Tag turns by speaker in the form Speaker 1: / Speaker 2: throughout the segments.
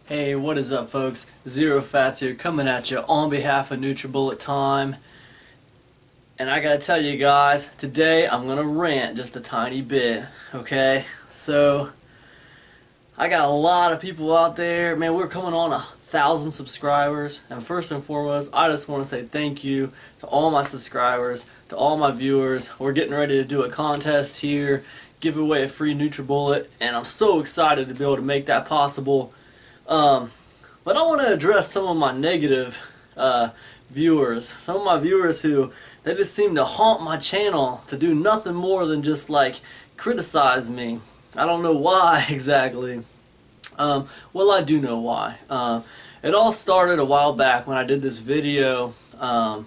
Speaker 1: Hey, what is up, folks? Zerofatz here, coming at you on behalf of nutribullet time. And I gotta tell you guys, today I'm gonna rant just a tiny bit, okay? So, I got a lot of people out there. Man, we're coming on 1,000 subscribers. And first and foremost, I just want to say thank you to all my subscribers, to all my viewers. We're getting ready to do a contest here, give away a free nutribullet, and I'm so excited to be able to make that possible. But I want to address some of my negative viewers. Some of my viewers who, they just seem to haunt my channel to do nothing more than just like criticize me. I don't know why exactly. Well, I do know why. It all started a while back when I did this video, and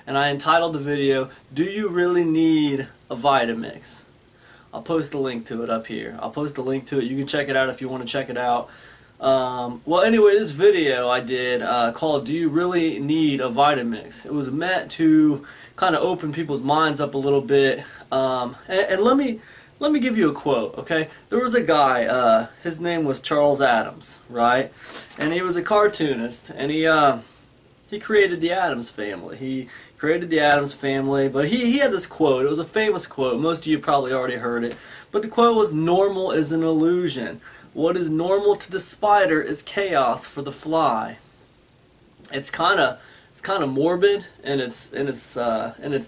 Speaker 1: I entitled the video, "Do You Really Need a Vitamix?" I'll post a link to it up here. I'll post a link to it. You can check it out if you want to check it out. Well, anyway, this video I did called "Do You Really Need a Vitamix?" It was meant to kind of open people's minds up a little bit. And let me give you a quote, okay? There was a guy, his name was Charles Adams, right? And he was a cartoonist, and he created the Addams Family. He created the Addams Family, but he had this quote. It was a famous quote. Most of you probably already heard it. But the quote was, "Normal is an illusion. What is normal to the spider is chaos for the fly." It's kind of morbid in its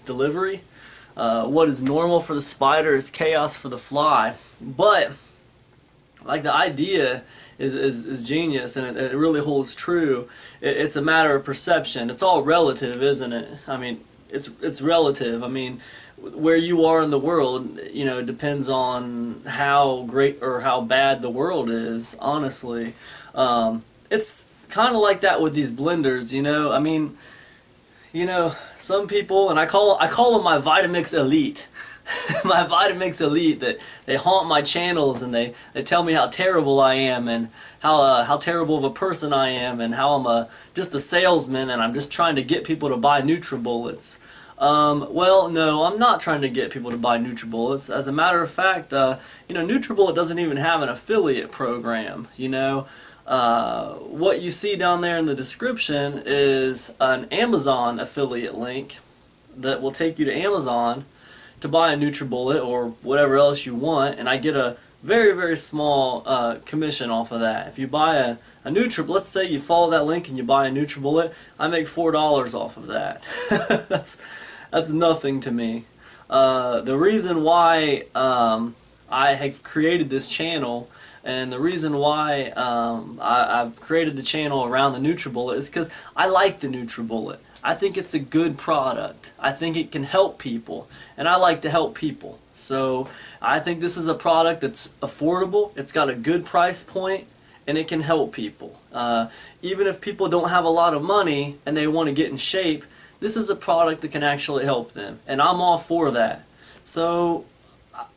Speaker 1: delivery. What is normal for the spider is chaos for the fly. But like the idea is genius, and it really holds true. It's a matter of perception. It's all relative, isn't it? I mean, it's relative. I mean, where you are in the world, you know, depends on how great or how bad the world is, honestly. It's kind of like that with these blenders, you know. I mean, you know, some people, and I call them my Vitamix elite. My Vitamix elite, that they haunt my channels, and they tell me how terrible I am, and how terrible of a person I am, and how I'm just a salesman, and I'm just trying to get people to buy nutribullets. Well, no, I'm not trying to get people to buy nutribullets. As a matter of fact, you know, nutribullet doesn't even have an affiliate program, you know. What you see down there in the description is an Amazon affiliate link that will take you to Amazon to buy a nutribullet or whatever else you want, and I get a very, very small commission off of that. If you buy a nutribullet, let's say you follow that link and you buy a nutribullet, I make $4 off of that. That's nothing to me. The reason why I have created this channel, and the reason why I've created the channel around the nutribullet, is because I like the nutribullet. I think it's a good product. I think it can help people, and I like to help people. So I think this is a product that's affordable, it's got a good price point, and it can help people. Even if people don't have a lot of money and they want to get in shape, this is a product that can actually help them, and I'm all for that. So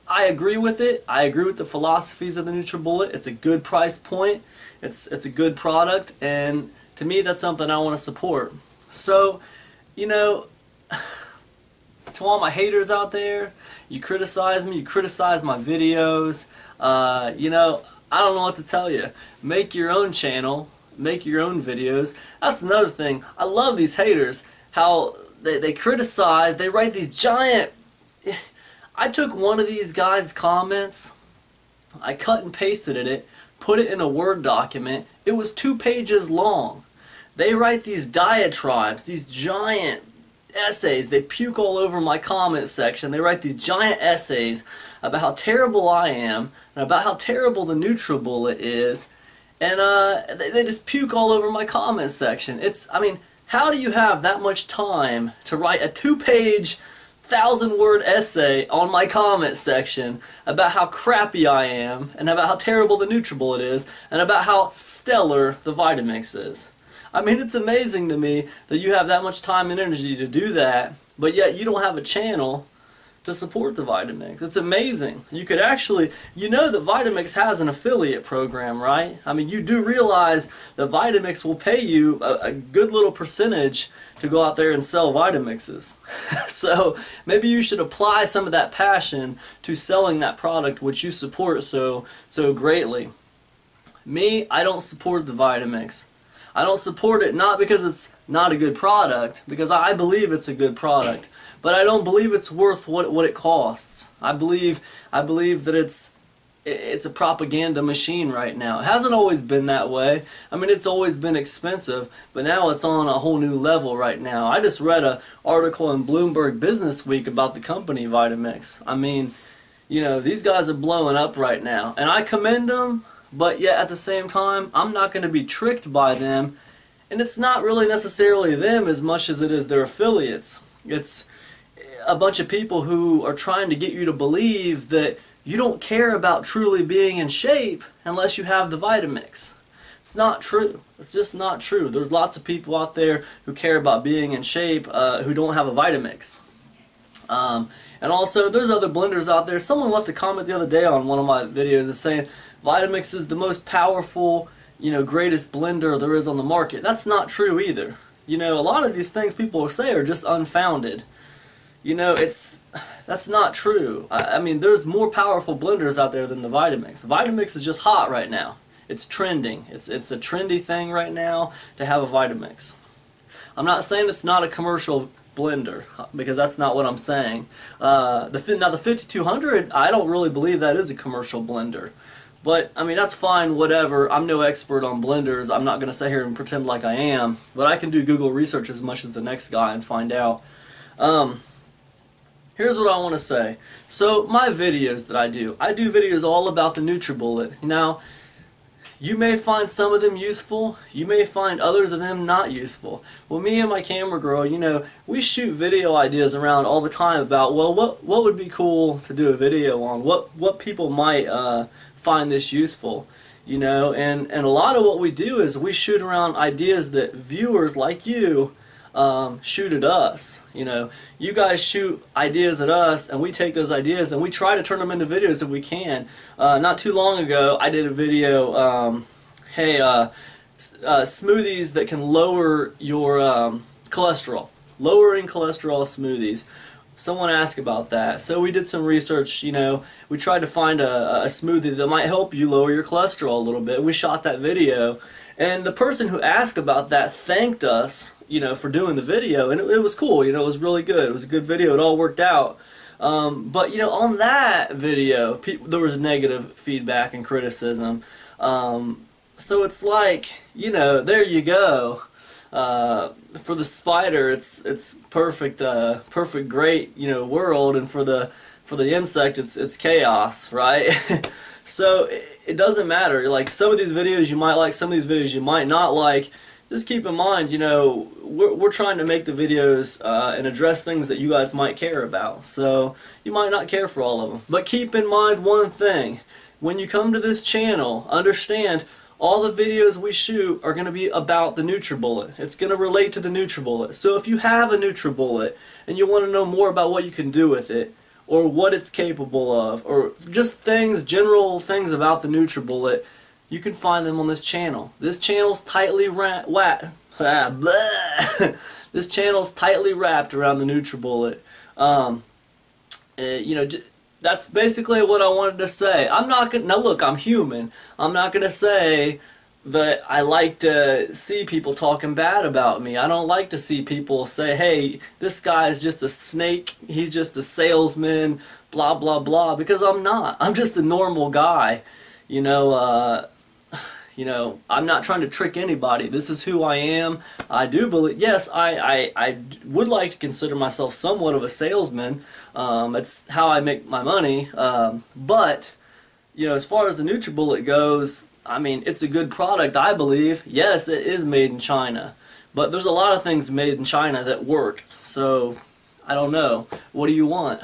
Speaker 1: I agree with it. I agree with the philosophies of the nutribullet. It's a good price point. It's a good product, and to me, that's something I want to support. So, you know, to all my haters out there, you criticize me, you criticize my videos, you know, I don't know what to tell you. Make your own channel, make your own videos. That's another thing. I love these haters, how they criticize, they write these giant... I took one of these guys' comments, I cut and pasted it, put it in a Word document. It was 2 pages long. They write these diatribes, these giant essays. They puke all over my comment section. They write these giant essays about how terrible I am and about how terrible the nutribullet is, and they just puke all over my comment section. I mean, how do you have that much time to write a 2-page 1,000-word essay on my comment section about how crappy I am, and about how terrible the nutribullet is, and about how stellar the Vitamix is? I mean, it's amazing to me that you have that much time and energy to do that, but yet you don't have a channel to support the Vitamix. It's amazing. You could actually, you know that Vitamix has an affiliate program, right? I mean, you do realize that Vitamix will pay you a good little percentage to go out there and sell Vitamixes. So maybe you should apply some of that passion to selling that product which you support so greatly. Me, I don't support the Vitamix. I don't support it not because it's not a good product, because I believe it's a good product, but I don't believe it's worth what it costs. I believe that it's a propaganda machine right now. It hasn't always been that way. I mean, it's always been expensive, but now it's on a whole new level right now. I just read an article in Bloomberg Business Week about the company Vitamix. I mean, you know, these guys are blowing up right now, and I commend them, but yet at the same time, I'm not going to be tricked by them, and it's not really necessarily them as much as it is their affiliates. It's a bunch of people who are trying to get you to believe that you don't care about truly being in shape unless you have the Vitamix. It's not true. It's just not true. There's lots of people out there who care about being in shape who don't have a Vitamix. And also, there's other blenders out there. Someone left a comment the other day on one of my videos saying Vitamix is the most powerful, you know, greatest blender there is on the market. That's not true either. You know, a lot of these things people say are just unfounded. You know, that's not true. I mean, there's more powerful blenders out there than the Vitamix. Vitamix is just hot right now. It's trending. It's a trendy thing right now to have a Vitamix. I'm not saying it's not a commercial blender, because that's not what I'm saying. Now the 5200, I don't really believe that is a commercial blender. But, I mean, that's fine, whatever. I'm no expert on blenders. I'm not going to sit here and pretend like I am. But I can do Google research as much as the next guy and find out. Here's what I want to say. So, my videos that I do videos all about the nutribullet. Now, you may find some of them useful, you may find others of them not useful. Well, me and my camera girl, you know, we shoot video ideas around all the time about, well, what would be cool to do a video on, what people might find this useful, you know, and a lot of what we do is we shoot around ideas that viewers like you shoot at us. You know, you guys shoot ideas at us, and we take those ideas and we try to turn them into videos if we can. Not too long ago, I did a video, smoothies that can lower your cholesterol. Lowering cholesterol smoothies. Someone asked about that, so we did some research. You know, we tried to find a smoothie that might help you lower your cholesterol a little bit. We shot that video, and the person who asked about that thanked us, you know, for doing the video, and it was cool. You know, it was really good. It was a good video. It all worked out. But you know, on that video, there was negative feedback and criticism. So it's like, you know, there you go. For the spider, it's perfect, perfect, great, you know, world, and for the insect, it's chaos, right? So it doesn't matter. Like, some of these videos you might like, some of these videos you might not like. Just keep in mind, you know, we're trying to make the videos and address things that you guys might care about. So you might not care for all of them, but keep in mind one thing: when you come to this channel, understand all the videos we shoot are going to be about the nutribullet. It's going to relate to the nutribullet. So if you have a nutribullet and you want to know more about what you can do with it, or what it's capable of, or just things, general things about the nutribullet, you can find them on this channel. This channel's tightly this channel's tightly wrapped around the nutribullet. You know, that's basically what I wanted to say. I'm not gonna, now look, I'm human. I'm not gonna say that I like to see people talking bad about me. I don't like to see people say, hey, this guy is just a snake, he's just a salesman, blah blah blah, because I'm not. I'm just a normal guy. You know, I'm not trying to trick anybody. This is who I am. I do believe, yes, I would like to consider myself somewhat of a salesman. It's how I make my money. But, you know, as far as the nutribullet goes, I mean, it's a good product, I believe. Yes, it is made in China. But there's a lot of things made in China that work. So, I don't know. What do you want?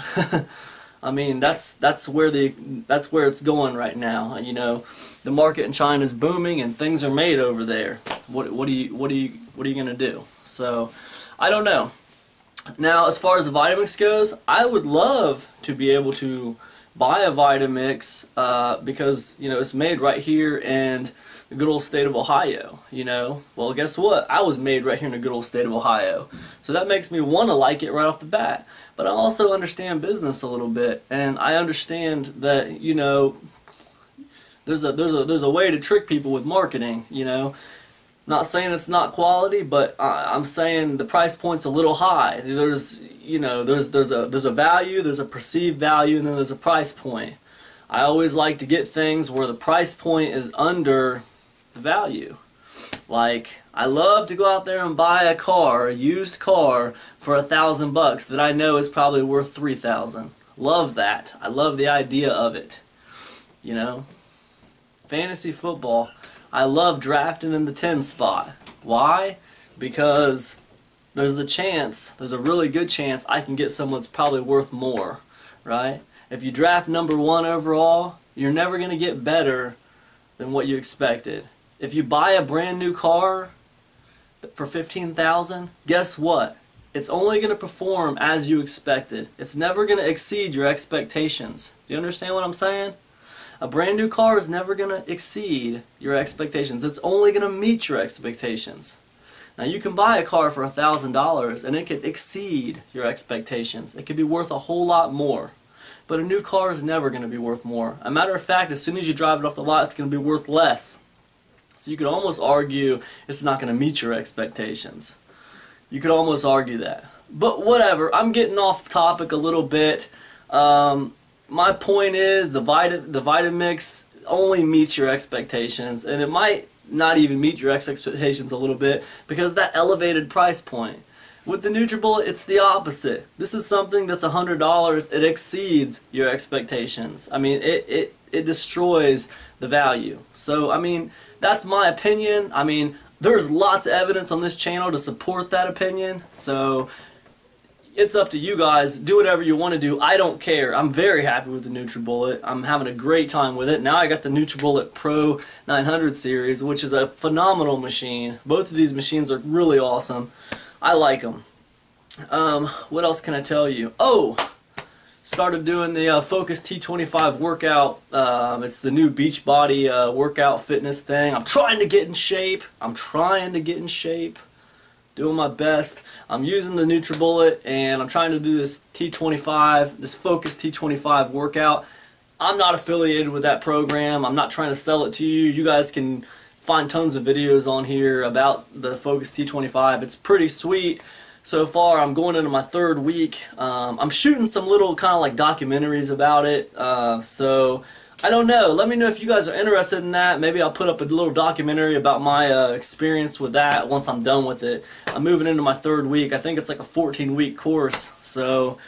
Speaker 1: I mean, that's where it's going right now. You know, the market in China is booming and things are made over there. What are you gonna do? So, I don't know. Now, as far as the Vitamix goes, I would love to be able to buy a Vitamix because, you know, it's made right here in the good old state of Ohio. You know, well, guess what? I was made right here in the good old state of Ohio, so that makes me want to like it right off the bat. But I also understand business a little bit, and I understand that, you know, there's a way to trick people with marketing, you know. Not saying it's not quality, but I'm saying the price point's a little high. There's a value, there's a perceived value, and then there's a price point. I always like to get things where the price point is under the value. Like, I love to go out there and buy a car, a used car, for $1,000 that I know is probably worth $3,000. Love that. I love the idea of it. You know? Fantasy football. I love drafting in the 10 spot. Why? Because there's a really good chance I can get someone that's probably worth more, right? If you draft number 1 overall, you're never going to get better than what you expected. If you buy a brand new car for $15,000, guess what? It's only going to perform as you expected. It's never going to exceed your expectations. Do you understand what I'm saying? A brand new car is never going to exceed your expectations. It's only going to meet your expectations. Now, you can buy a car for $1,000 and it could exceed your expectations. It could be worth a whole lot more. But a new car is never going to be worth more. As a matter of fact, as soon as you drive it off the lot, it's going to be worth less. So you could almost argue it's not going to meet your expectations. You could almost argue that. But whatever, I'm getting off topic a little bit. My point is the Vitamix only meets your expectations, and it might not even meet your expectations a little bit because of that elevated price point. With the nutribullet, it's the opposite. This is something that's $100. It exceeds your expectations. I mean, it destroys the value. So, I mean, that's my opinion. I mean, there's lots of evidence on this channel to support that opinion. So, it's up to you guys. Do whatever you want to do. I don't care. I'm very happy with the nutribullet. I'm having a great time with it. Now I got the nutribullet Pro 900 series, which is a phenomenal machine. Both of these machines are really awesome. I like them. What else can I tell you? Oh! Started doing the Focus T25 workout. It's the new Beachbody workout fitness thing. I'm trying to get in shape. Doing my best. I'm using the nutribullet and I'm trying to do this T25, this Focus T25 workout. I'm not affiliated with that program. I'm not trying to sell it to you. You guys can find tons of videos on here about the Focus T25. It's pretty sweet. So far, I'm going into my 3rd week. I'm shooting some little kind of like documentaries about it. So I don't know. Let me know if you guys are interested in that. Maybe I'll put up a little documentary about my experience with that once I'm done with it. I'm moving into my 3rd week. I think it's like a 14-week course. So,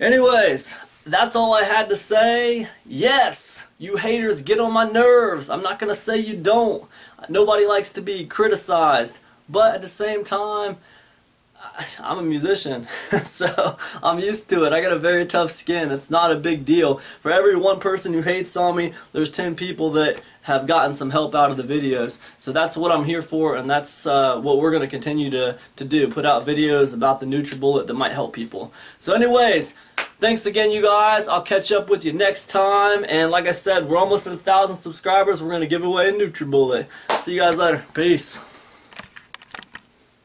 Speaker 1: anyways, that's all I had to say. Yes, you haters get on my nerves. I'm not going to say you don't. Nobody likes to be criticized. But at the same time, I'm a musician, so I'm used to it. I got a very tough skin. It's not a big deal. For every 1 person who hates on me, there's 10 people that have gotten some help out of the videos. So that's what I'm here for, and that's what we're going to continue to do. Put out videos about the nutribullet that might help people. So anyways, thanks again, you guys. I'll catch up with you next time. And like I said, we're almost at 1,000 subscribers. We're going to give away a nutribullet. See you guys later. Peace.